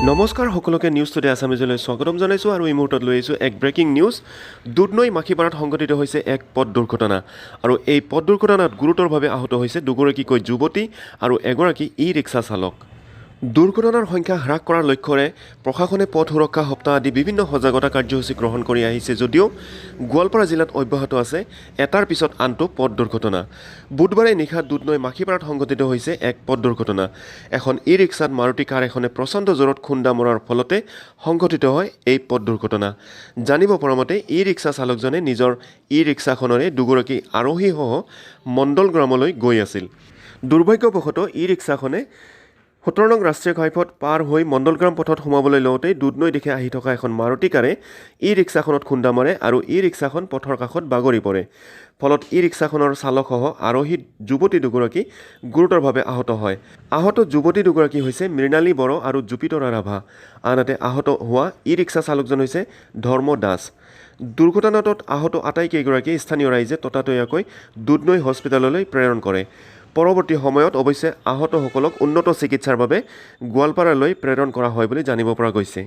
নমস্কাৰ সকলোকে news today আছামিজলৈ স্বাগতম জনাইছোঁ আৰু এই মুহূৰ্তত লৈ আহিছোঁ এক ব্ৰেকিং নিউজ। দুধনৈ মাখিপাৰাত সংঘটিত হৈছে এক পথ দুৰ্ঘটনা আৰু এই পথ দুৰ্ঘটনাত গুৰুতৰভাৱে আহত হৈছে দুগৰাকীকৈ যুৱতী আৰু এগৰাকী ই ৰিক্সা চালক। দুৰ্ঘটনাৰ সংখ্যা হ্ৰাস কৰাৰ লক্ষ্যৰে প্ৰশাসনে পথ সুৰক্ষা সপ্তাহ আদি বিভিন্ন সজাগতা কাৰ্যসূচী গ্ৰহণ কৰি আহিছে যদিও গোৱালপাৰা জিলাত অব্যাহত আছে এটাৰ পিছত আনটো পথ দুৰ্ঘটনা। বুধবাৰে নিশা দুধনৈ মাখিপাৰাত সংঘটিত হৈছে এক পথ দুৰ্ঘটনা। এখন ই ৰিক্সাত মাৰুতি কাৰ এখনে প্ৰচণ্ড জোৰত খুন্দা মৰাৰ ফলতে সংঘটিত হয় এই পথ দুৰ্ঘটনা। জানিব পৰা মতে ই ৰিক্সা চালকজনে নিজৰ ই ৰিক্সাখনৰে দুগৰাকী আৰোহীসহ মণ্ডল গ্ৰামলৈ গৈ আছিল। দুৰ্ভাগ্যবশতঃ ই ৰিক্সাখনে 17 নং ৰাষ্ট্ৰীয় ঘাইপথ পাৰ হৈ মণ্ডলগ্ৰাম পথত সোমাবলৈ লওঁতেই দুধনৈ দিশে আহি থকা এখন মাৰুতি কাৰে ই ৰিক্সাখনত খুন্দা মাৰে আৰু ই ৰিক্সাখন পথৰ কাষত বাগৰি পৰে। ফলত ই ৰিক্সাখনৰ চালকসহ আৰোহী যুৱতী দুগৰাকী গুৰুতৰভাৱে আহত হয়। আহত যুৱতী দুগৰাকী হৈছে মৃণালী বড়ো আৰু জুপিতৰা ৰাভা। আনহাতে আহত হোৱা ই ৰিক্সা চালকজন হৈছে ধৰ্ম দাস। দুৰ্ঘটনাটোত আহত আটাইকেইগৰাকী স্থানীয় ৰাইজে ততাতৈয়াকৈ দুধনৈ হস্পিটেললৈ প্ৰেৰণ কৰে। পৰৱৰ্তী সময়ত অৱশ্যে আহতসকলক উন্নত চিকিৎসাৰ বাবে গোৱালপাৰালৈ প্ৰেৰণ কৰা হয় বুলি জানিব পৰা গৈছে।